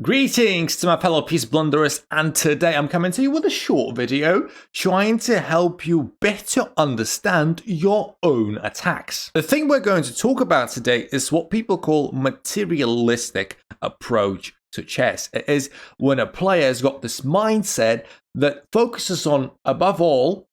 Greetings to my fellow piece blunderers, and today I'm coming to you with a short video trying to help you better understand your own attacks. The thing we're going to talk about today is what people call materialistic approach to chess. It is when a player has got this mindset that focuses on, above all,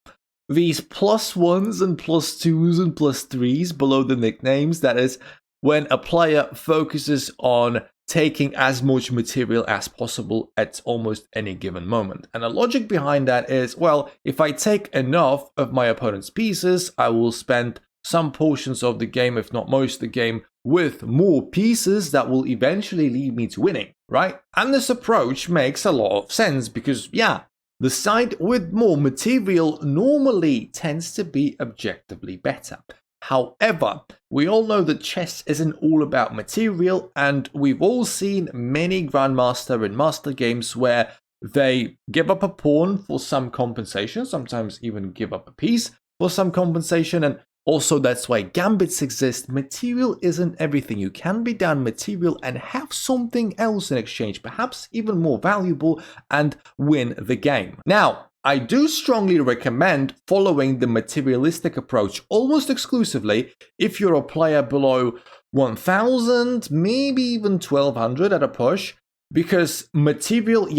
these +1s and +2s and +3s below the nicknames. That is, when a player focuses on taking as much material as possible at almost any given moment. And the logic behind that is, well, if I take enough of my opponent's pieces, I will spend some portions of the game, if not most of the game, with more pieces that will eventually lead me to winning, right? And this approach makes a lot of sense because, yeah, the side with more material normally tends to be objectively better. However, we all know that chess isn't all about material, and we've all seen many Grandmaster and Master games where they give up a pawn for some compensation, sometimes even give up a piece for some compensation, and also that's why gambits exist. Material isn't everything. You can be down material and have something else in exchange, perhaps even more valuable, and win the game. Now, I do strongly recommend following the materialistic approach almost exclusively if you're a player below 1000, maybe even 1200 at a push, because material,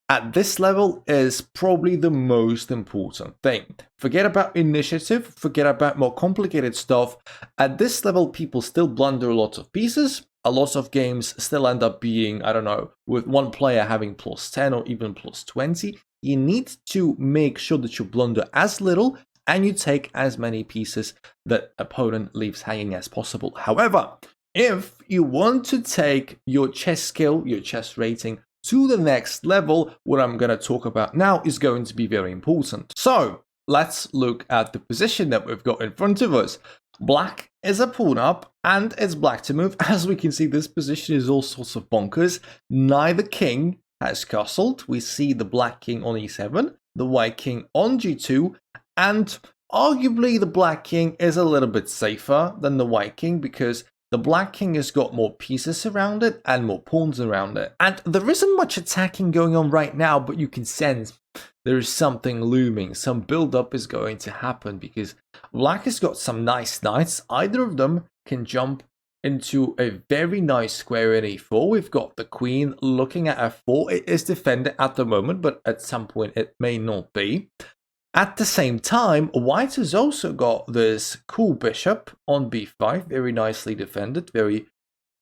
at this level is probably the most important thing. Forget about initiative, forget about more complicated stuff. At this level, people still blunder a lot of pieces. A lot of games still end up being, I don't know, with one player having +10 or even +20. You need to make sure that you blunder as little and you take as many pieces that opponent leaves hanging as possible. However, if you want to take your chess skill, your chess rating to the next level, what I'm going to talk about now is going to be very important. So let's look at the position that we've got in front of us. Black is a pawn up and it's black to move. As we can see, this position is all sorts of bonkers. Neither king has castled. We see the black king on e7, the white king on g2, and arguably the black king is a little bit safer than the white king because the black king has got more pieces around it and more pawns around it. And there isn't much attacking going on right now, but you can sense there is something looming. Some build-up is going to happen because black has got some nice knights. Either of them can jump into a very nice square in e4. We've got the queen looking at f4. It is defended at the moment, but at some point it may not be. At the same time, white has also got this cool bishop on b5, very nicely defended, very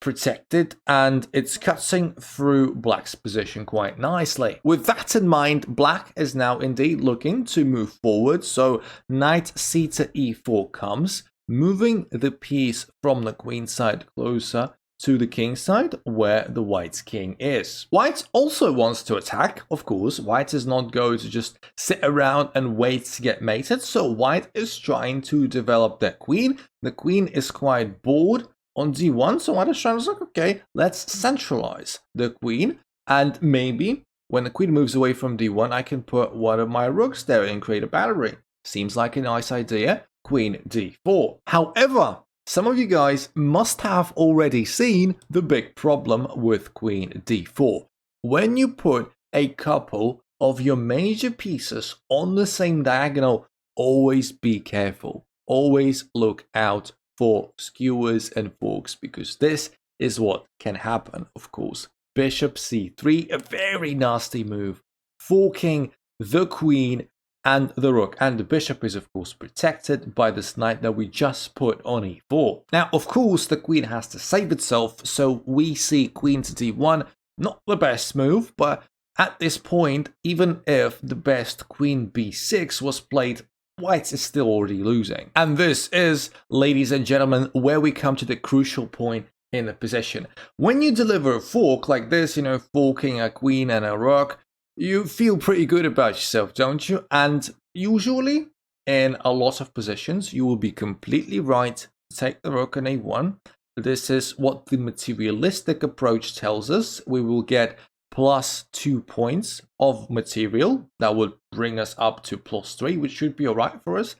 protected, and it's cutting through black's position quite nicely. With that in mind, black is now indeed looking to move forward, so knight c to e4 comes, moving the piece from the queen side closer to the king side where the white's king is. White also wants to attack, of course. White is not going to just sit around and wait to get mated, so white is trying to develop their queen. The queen is quite bored on d1, so white is trying to like, okay, let's centralize the queen, and maybe when the queen moves away from d1, I can put one of my rooks there and create a battery. Seems like a nice idea. Queen d4. However, some of you guys must have already seen the big problem with queen d4. When you put a couple of your major pieces on the same diagonal, always be careful. Always look out for skewers and forks, because this is what can happen, of course. Bishop c3, a very nasty move, forking the queen and the rook, and the bishop is of course protected by this knight that we just put on e4. Now, of course, the queen has to save itself, so we see queen to d1, not the best move, but at this point, even if the best queen b6 was played, white is still already losing. And this is, ladies and gentlemen, where we come to the crucial point in the position. When you deliver a fork like this, forking a queen and a rook, you feel pretty good about yourself, don't you? And usually, in a lot of positions, you will be completely right to take the rook on a1. This is what the materialistic approach tells us. We will get +2 points of material. That would bring us up to +3, which should be alright for us.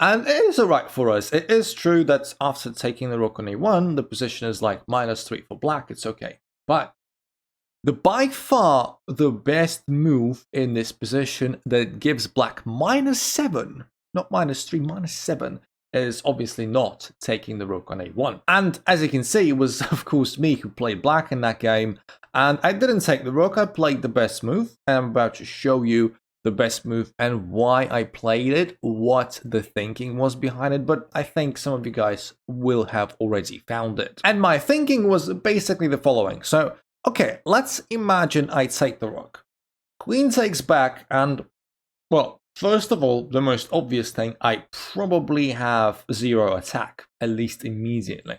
And it is alright for us. It is true that after taking the rook on a1, the position is like -3 for black. It's okay. But By far the best move in this position that gives black -7, not -3, -7, is obviously not taking the rook on a1. And as you can see, it was of course me who played black in that game, and I didn't take the rook, I played the best move, and I'm about to show you the best move and why I played it, what the thinking was behind it, but I think some of you guys will have already found it. And my thinking was basically the following. So, okay, let's imagine I take the rook. Queen takes back, and, well, first of all, the most obvious thing, I probably have 0 attack, at least immediately.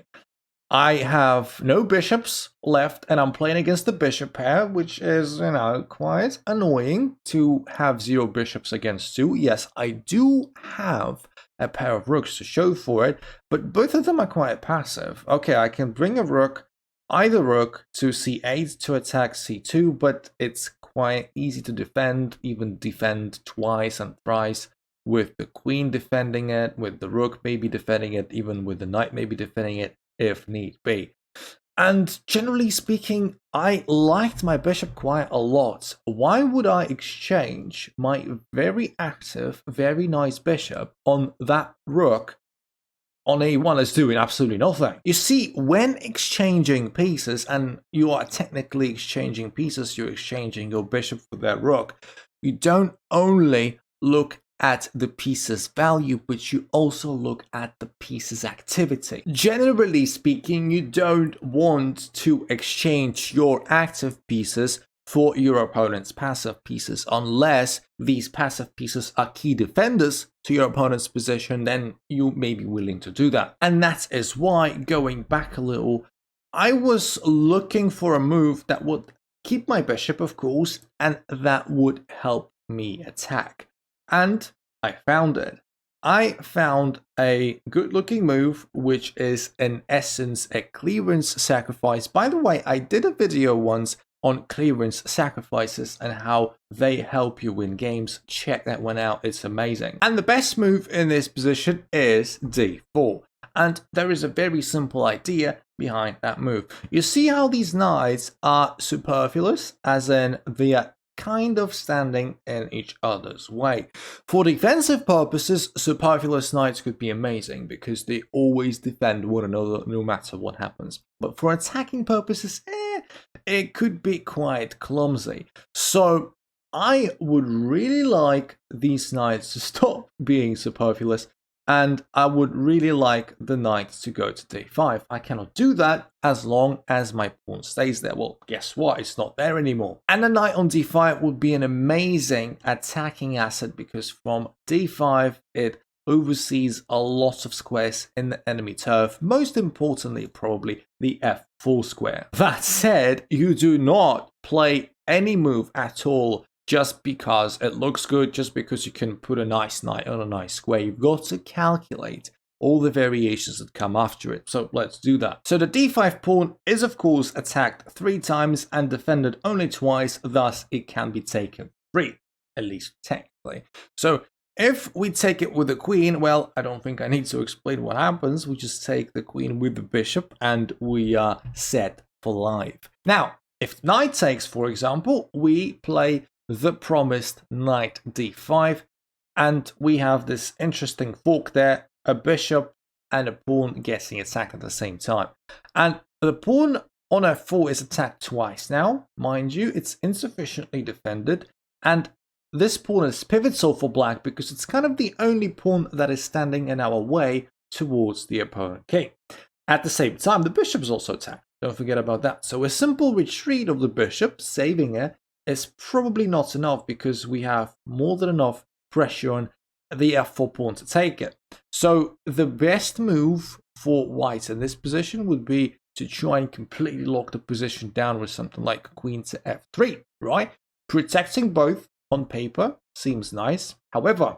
I have no bishops left, and I'm playing against the bishop pair, which is, you know, quite annoying to have 0 bishops against 2. Yes, I do have a pair of rooks to show for it, but both of them are quite passive. Okay, I can bring a rook, either rook, to c8 to attack c2, but it's quite easy to defend, even defend twice and thrice, with the queen defending it, with the rook maybe defending it, even with the knight maybe defending it, if need be. And generally speaking, I liked my bishop quite a lot. Why would I exchange my very active, very nice bishop on that rook on a1 is doing absolutely nothing? You see, when exchanging pieces, and you are technically exchanging pieces, you're exchanging your bishop for their rook, you don't only look at the piece's value, but you also look at the piece's activity. Generally speaking, you don't want to exchange your active pieces for your opponent's passive pieces unless these passive pieces are key defenders to your opponent's position. Then you may be willing to do that. And that is why, going back a little, I was looking for a move that would keep my bishop, of course, and that would help me attack. And I found it. I found a good looking move, which is in essence a clearance sacrifice. By the way, I did a video once on clearance sacrifices and how they help you win games. Check that one out, it's amazing. And the best move in this position is d4. And there is a very simple idea behind that move. You see how these knights are superfluous, as in they are kind of standing in each other's way. For defensive purposes, superfluous knights could be amazing because they always defend one another no matter what happens. But for attacking purposes, it could be quite clumsy. So I would really like these knights to stop being superfluous, and I would really like the knight to go to d5. I cannot do that as long as my pawn stays there. Well, guess what? It's not there anymore. And the knight on d5 would be an amazing attacking asset because from d5 it oversees a lot of squares in the enemy turf, most importantly probably the f4 square. That said, you do not play any move at all just because it looks good, just because you can put a nice knight on a nice square. You've got to calculate all the variations that come after it. So let's do that. So the d5 pawn is of course attacked 3 times and defended only twice, thus it can be taken free, at least technically. So if we take it with the queen, well, I don't think I need to explain what happens. We just take the queen with the bishop and we are set for life. Now, if knight takes, for example, we play the promised knight d5, and we have this interesting fork there, a bishop and a pawn getting attacked at the same time. And the pawn on f4 is attacked twice now. Mind you, it's insufficiently defended, and this pawn is pivotal for black because it's kind of the only pawn that is standing in our way towards the opponent king. At the same time, the bishop is also attacked. Don't forget about that. So a simple retreat of the bishop, saving it, is probably not enough because we have more than enough pressure on the f4 pawn to take it. So the best move for white in this position would be to try and completely lock the position down with something like queen to f3, right? Protecting both on paper seems nice. However,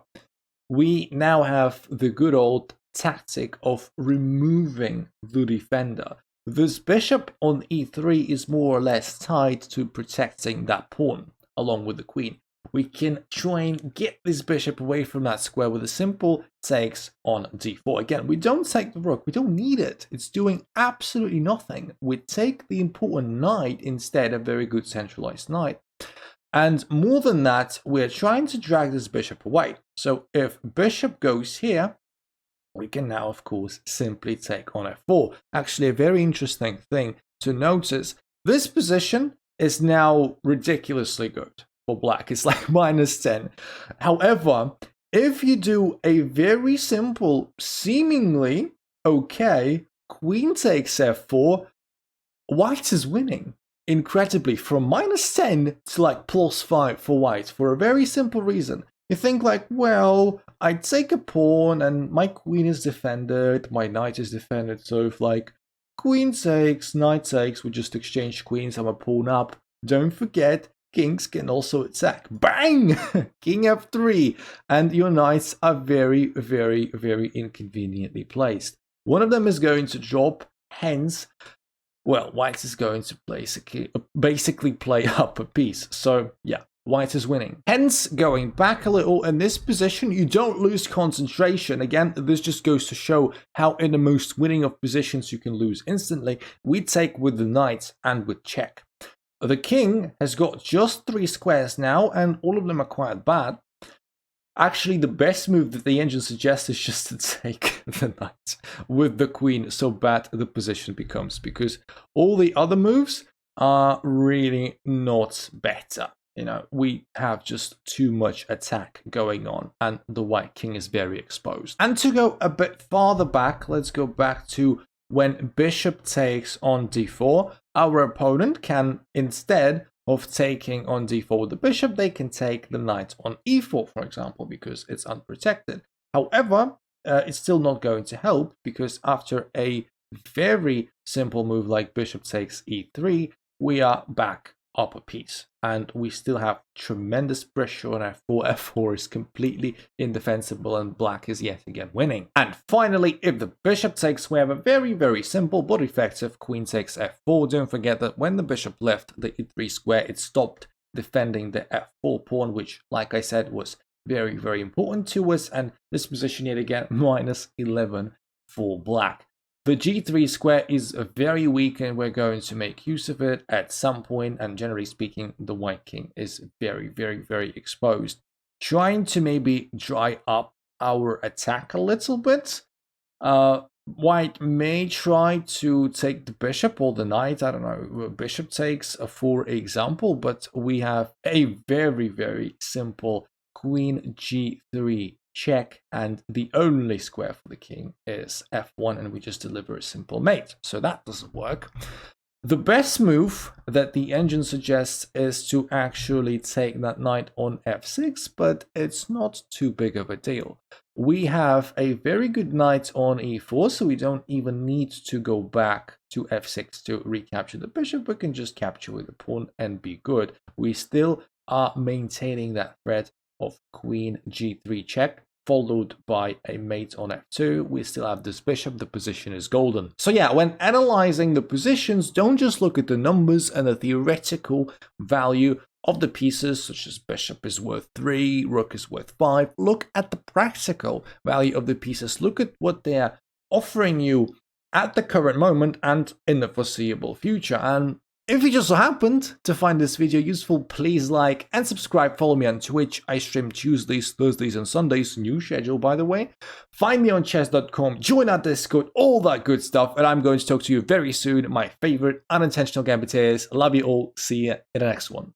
we now have the good old tactic of removing the defender. This bishop on e3 is more or less tied to protecting that pawn along with the queen. we can try and get this bishop away from that square with a simple takes on d4. Again, we don't take the rook, we don't need it. It's doing absolutely nothing. We take the important knight instead, a very good centralized knight. And more than that, we're trying to drag this bishop away. So if bishop goes here, we can now, of course, simply take on f4. Actually, a very interesting thing to notice, this position is now ridiculously good for black. It's like -10. However, if you do a very simple, seemingly okay, queen takes f4, white is winning. Incredibly, from -10 to like +5 for white, for a very simple reason. You think like, well, I take a pawn and my queen is defended, my knight is defended, so if like queen takes, knight takes, we just exchange queens, I'm a pawn up. Don't forget, kings can also attack. Bang! King f3, and your knights are very, very, very inconveniently placed. One of them is going to drop, hence, well, white is going to basically play up a piece. So yeah, white is winning. Hence, going back a little, in this position, you don't lose concentration. Again, this just goes to show how in the most winning of positions you can lose instantly. We take with the knight and with check. The king has got just 3 squares now, and all of them are quite bad. Actually, the best move that the engine suggests is just to take the knight with the queen, so bad the position becomes, because all the other moves are really not better. You know, we have just too much attack going on, and the white king is very exposed. And to go a bit farther back, let's go back to when bishop takes on d4. Our opponent can, instead of taking on d4 with the bishop, they can take the knight on e4, for example, because it's unprotected. However, it's still not going to help, because after a very simple move like bishop takes e3, we are back up a piece, and we still have tremendous pressure on f4. f4 is completely indefensible, and black is yet again winning. And finally, if the bishop takes, we have a very, very simple but effective queen takes f4. Don't forget that when the bishop left the e3 square, it stopped defending the f4 pawn, which, like I said, was very, very important to us. And this position yet again, -11 for black. The g3 square is very weak, and we're going to make use of it at some point, and generally speaking, the white king is very, very, very exposed. Trying to maybe dry up our attack a little bit. White may try to take the bishop or the knight, I don't know, bishop takes, for example, but we have a very, very simple queen g3 check, and the only square for the king is f1, and we just deliver a simple mate, so that doesn't work. The best move that the engine suggests is to actually take that knight on f6, but it's not too big of a deal. We have a very good knight on e4, so we don't even need to go back to f6 to recapture the bishop. We can just capture with the pawn and be good. We still are maintaining that threat of queen g3 check, followed by a mate on f2. We still have this bishop, the position is golden. So yeah, when analyzing the positions, don't just look at the numbers and the theoretical value of the pieces, such as bishop is worth 3, rook is worth 5. Look at the practical value of the pieces. Look at what they're offering you at the current moment and in the foreseeable future. And if you just so happened to find this video useful, please like and subscribe. Follow me on Twitch. I stream Tuesdays, Thursdays, and Sundays. New schedule, by the way. Find me on chess.com. Join our Discord. All that good stuff. And I'm going to talk to you very soon. My favorite unintentional gambiters. Love you all. See you in the next one.